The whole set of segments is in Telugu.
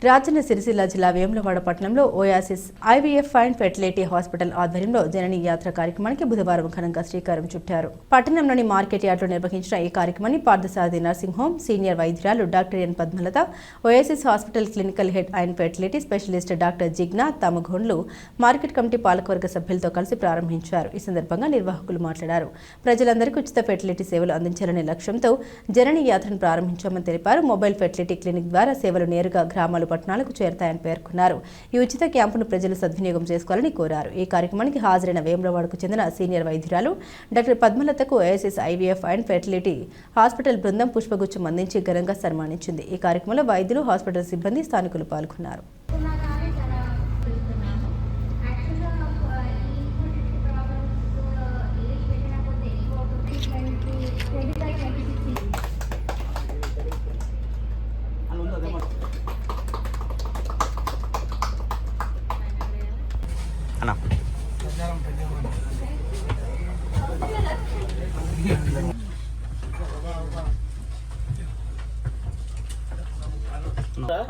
రాజన్న సిరిసిల్ల జిల్లా వేములవాడ పట్టణంలో Oasis IVF and fertility hospital ఆధ్వర్యంలో జననీ యాత్ర కార్యక్రమానికి బుధవారం ఘనంగా శ్రీకారం చుట్టారు. పట్టణంలోని మార్కెట్ యార్డులో నిర్వహించిన ఈ కార్యక్రమాన్ని పార్థసారథి నర్సింగ్ హోమ్ సీనియర్ వైద్యురాలు doctor N Padmalatha, Oasis hospital clinical head and fertility specialist doctor Jigna తమగోండ్లు మార్కెట్ కమిటీ పాలకవర్గ సభ్యులతో కలిసి ప్రారంభించారు. ఈ సందర్భంగా నిర్వాహకులు మాట్లాడారు. ప్రజలందరికీ ఉచిత ఫెర్టిలిటీ సేవలు అందించాలనే లక్ష్యంతో జననీ యాత్రను ప్రారంభించామని తెలిపారు. మొబైల్ ఫెర్టిలిటీ క్లినిక్ ద్వారా సేవలు నేరుగా గ్రామాలు పట్టణాలకు చేరతాయని పేర్కొన్నారు. ఈ ఉచిత క్యాంపును ప్రజలు సద్వినియోగం చేసుకోవాలని కోరారు. ఈ కార్యక్రమానికి హాజరైన వేములవాడకు చెందిన సీనియర్ వైద్యురాలు డాక్టర్ పద్మలతకు Oasis IVF and fertility hospital బృందం పుష్పగుచ్చం అందించి ఘనంగా సన్మానించింది. ఈ కార్యక్రమంలో వైద్యులు, హాస్పిటల్ సిబ్బంది, స్థానికులు పాల్గొన్నారు.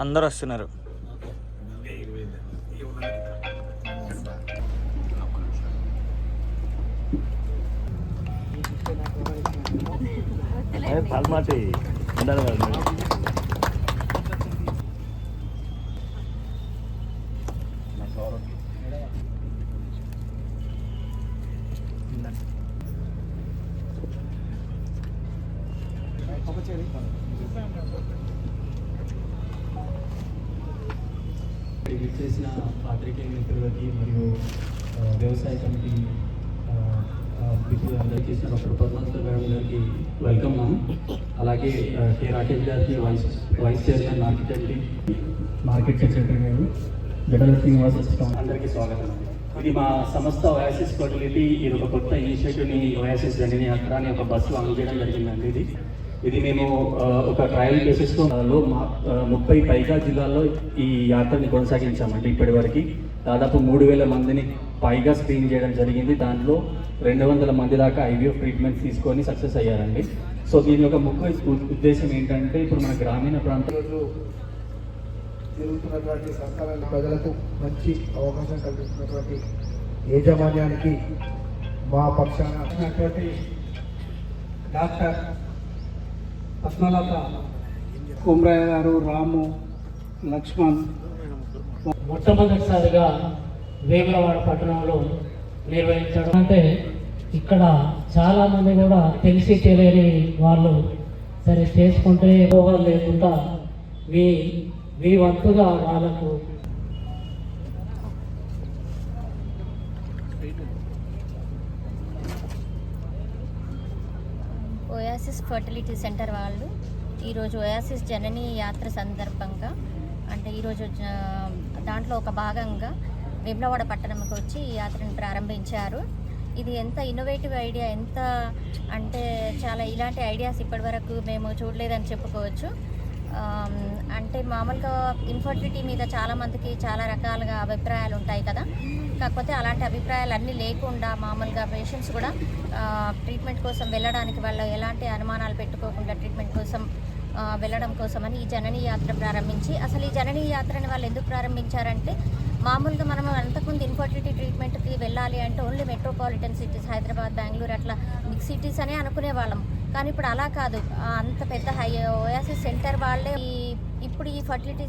అందరూ వస్తున్నారు. చేసిన పాత్రికేయ మిత్రులకి మరియు వ్యవసాయ కమిటీ మిత్రులందరికీ డాక్టర్ పద్మలత మేడం గారికి వెల్కమ్ మ్యామ్. అలాగే కె రాకేష్ గారికి వైస్ చైర్మన్ మార్కెట్ సెక్రటరీ గారు జడల శ్రీనివాస అందరికీ స్వాగతం. ఇది మా సంస్థ ఓయాసిస్ ఫెర్టిలిటీ. ఇది ఒక కొత్త ఇనిషియేటివ్ని ఓయాసిస్ జననీ యాత్ర అని ఒక బస్సు లాంచ్ చేయడం జరిగిందండి. ఇది మేము ఒక ట్రయల్ బేసిస్లో 30 పైగా జిల్లాల్లో ఈ యాత్రని కొనసాగించామండి. ఇప్పటివరకు దాదాపు 3000 మందిని పైగా స్క్రీన్ చేయడం జరిగింది. దాంట్లో 200 మంది దాకా ఐవీఎఫ్ ట్రీట్మెంట్ తీసుకొని సక్సెస్ అయ్యారండి. సో దీని యొక్క ముఖ్య ఉద్దేశం ఏంటంటే, ఇప్పుడు మన గ్రామీణ ప్రాంతాల్లో జరుగుతున్నటువంటి సంస్థల ప్రజలకు మంచి అవకాశం కల్పిస్తున్నటువంటి యాజమాన్యానికి మా పక్షాన డాక్టర్ పద్మలత, కుమ్రయ్య గారు, రాము, లక్ష్మణ్ మొట్టమొదటిసారిగా వేములవాడ పట్టణంలో నిర్వహించడం అంటే ఇక్కడ చాలామంది కూడా తెలిసి తెలియని వాళ్ళు సరే చేసుకుంటే రోగాలు లేకుండా మీ వంతుగా వాళ్ళకు ఓయాసిస్ ఫర్టిలిటీ సెంటర్ వాళ్ళు ఈరోజు ఓయాసిస్ జననీ యాత్ర సందర్భంగా అంటే ఈరోజు దాంట్లో ఒక భాగంగా వేములవాడ పట్టణంకి వచ్చి ఈ యాత్రను ప్రారంభించారు. ఇది ఎంత ఇన్నోవేటివ్ ఐడియా, ఎంత అంటే చాలా ఇలాంటి ఐడియాస్ ఇప్పటివరకు మేము చూడలేదని చెప్పుకోవచ్చు. అంటే మామూలుగా ఇన్ఫర్టిలిటీ మీద చాలామందికి చాలా రకాలుగా అభిప్రాయాలు ఉంటాయి కదా. కాకపోతే అలాంటి అభిప్రాయాలు అన్నీ లేకుండా మామూలుగా పేషెంట్స్ కూడా ట్రీట్మెంట్ కోసం వెళ్ళడానికి వాళ్ళు ఎలాంటి అనుమానాలు పెట్టుకోకుండా ట్రీట్మెంట్ కోసం వెళ్ళడం కోసమని ఈ జననీ యాత్ర ప్రారంభించి, అసలు ఈ జననీ యాత్రని వాళ్ళు ఎందుకు ప్రారంభించారంటే, మామూలుగా మనం అంతకుముందు ఇన్ఫర్టిలిటీ ట్రీట్మెంట్కి వెళ్ళాలి అంటే only metropolitan cities, Hyderabad, Bengaluru అట్లా బిగ్ సిటీస్ అనే అనుకునేవాళ్ళం. కానీ ఇప్పుడు అలా కాదు. అంత పెద్ద ఓయాసిస్ సెంటర్ వాళ్ళే ఇప్పుడు ఈ ఫర్టిలిటీ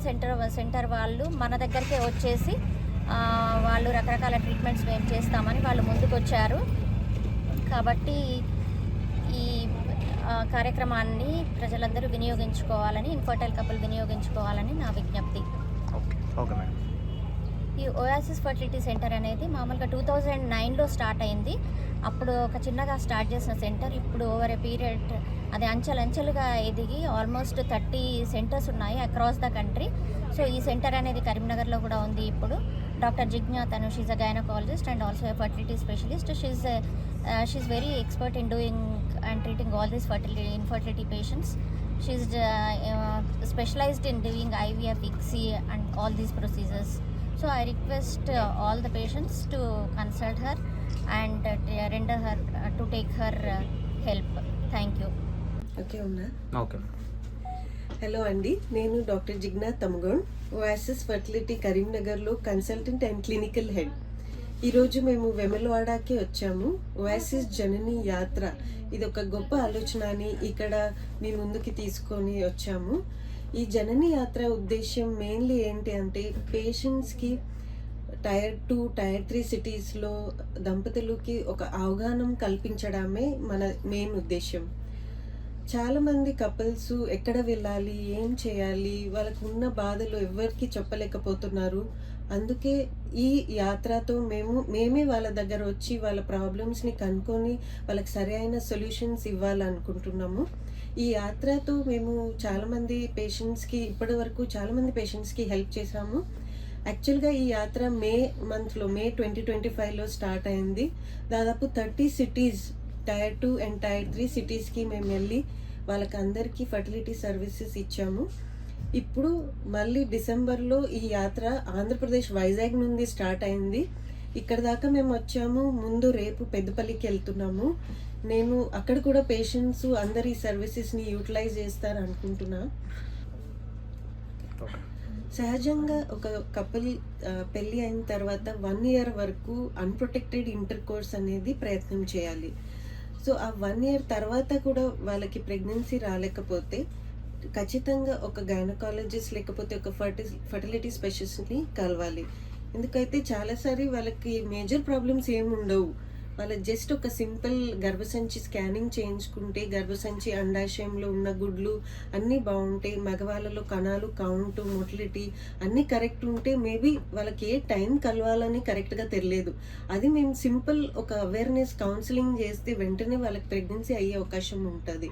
సెంటర్ వాళ్ళు మన దగ్గరికే వచ్చేసి వాళ్ళు రకరకాల ట్రీట్మెంట్స్ మేము చేస్తామని వాళ్ళు ముందుకు వచ్చారు. కాబట్టి ఈ కార్యక్రమాన్ని ప్రజలందరూ వినియోగించుకోవాలని, ఇన్ఫర్టైల్ కపుల్ వినియోగించుకోవాలని నా విజ్ఞప్తి. ఈ ఓయాసిస్ ఫర్టిలిటీ సెంటర్ అనేది మామూలుగా 2009లో స్టార్ట్ అయింది. అప్పుడు ఒక చిన్నగా స్టార్ట్ చేసిన సెంటర్ ఇప్పుడు ఓవర్ ఏ పీరియడ్ అది అంచెలంచెలుగా ఎదిగి ఆల్మోస్ట్ 30 సెంటర్స్ ఉన్నాయి అక్రాస్ ద కంట్రీ. సో ఈ సెంటర్ అనేది కరీంనగర్లో కూడా ఉంది. ఇప్పుడు డాక్టర్ జిగ్నా తను, she a gynaecologist and also a fertility specialist. She very expert in doing and treating all these infertility patients. She is specialized in doing IVF, ICSI and all these procedures. So I request all the patients to consult her and render her to take her help. Thank you. Okay, hello అండి, నేను డాక్టర్ జిగ్నా తమగోన్, ఓయాసిస్ ఫర్టిలిటీ కరీంనగర్లో కన్సల్టెంట్ అండ్ క్లినికల్ హెడ్. ఈరోజు మేము వెములవాడకి వచ్చాము. ఓయాసిస్ జనని యాత్ర ఇది ఒక గొప్ప ఆలోచన అని ఇక్కడ మీ ముందుకి తీసుకొని వచ్చాము. ఈ జనని యాత్ర ఉద్దేశ్యం మెయిన్లీ ఏంటి అంటే పేషెంట్స్కి టైర్ 2, టైర్ 3 సిటీస్లో దంపతులకి ఒక అవగాహన కల్పించడమే మన మెయిన్ ఉద్దేశం. చాలామంది కపుల్స్ ఎక్కడ వెళ్ళాలి, ఏం చేయాలి, వాళ్ళకు ఉన్న బాధలు ఎవరికి చెప్పలేకపోతున్నారు. అందుకే ఈ యాత్రతో మేమే వాళ్ళ దగ్గర వచ్చి వాళ్ళ ప్రాబ్లమ్స్ని కనుక్కొని వాళ్ళకి సరైన సొల్యూషన్స్ ఇవ్వాలనుకుంటున్నాము. ఈ యాత్రతో మేము చాలామంది పేషెంట్స్కి ఇప్పటి పేషెంట్స్కి హెల్ప్ చేశాము. యాక్చువల్గా ఈ యాత్ర మే 2025లో స్టార్ట్ అయింది. దాదాపు 30 సిటీస్, టైర్ 2 అండ్ టైర్ 3 సిటీస్కి మేము వెళ్ళి వాళ్ళకి అందరికీ ఫర్టిలిటీ సర్వీసెస్ ఇచ్చాము. ఇప్పుడు మళ్ళీ డిసెంబర్లో ఈ యాత్ర ఆంధ్రప్రదేశ్ వైజాగ్ నుండి స్టార్ట్ అయింది. ఇక్కడ దాకా మేము వచ్చాము. ముందు రేపు పెద్దపల్లికి వెళ్తున్నాము. నేను అక్కడ కూడా పేషెంట్స్ అందరి సర్వీసెస్ని యూటిలైజ్ చేస్తారు అనుకుంటున్నా. సహజంగా ఒక కపుల్ పెళ్ళి అయిన తర్వాత 1 year వరకు అన్ప్రొటెక్టెడ్ ఇంటర్ కోర్స్ అనేది ప్రయత్నం చేయాలి. సో ఆ 1 year తర్వాత కూడా వాళ్ళకి ప్రెగ్నెన్సీ రాలేకపోతే ఖచ్చితంగా ఒక గైనకాలజిస్ట్ లేకపోతే ఒక ఫర్టిలిటీ స్పెషలిస్ట్ని కలవాలి. ఎందుకైతే చాలాసారి వాళ్ళకి మేజర్ ప్రాబ్లమ్స్ ఏమి ఉండవు. వాళ్ళ జస్ట్ ఒక సింపుల్ గర్భసంచి స్కానింగ్ చేయించుకుంటే గర్భసంచి అండాశయంలో ఉన్న గుడ్లు అన్నీ బాగుంటాయి, మగవాళ్ళలో కణాలు కౌంట్, మొటిలిటీ అన్నీ కరెక్ట్ ఉంటే మేబీ వాళ్ళకి ఏ టైం కలవాలని కరెక్ట్గా తెలియదు. అది మేము సింపుల్ ఒక అవేర్నెస్ కౌన్సిలింగ్ చేస్తే వెంటనే వాళ్ళకి ప్రెగ్నెన్సీ అయ్యే అవకాశం ఉంటుంది.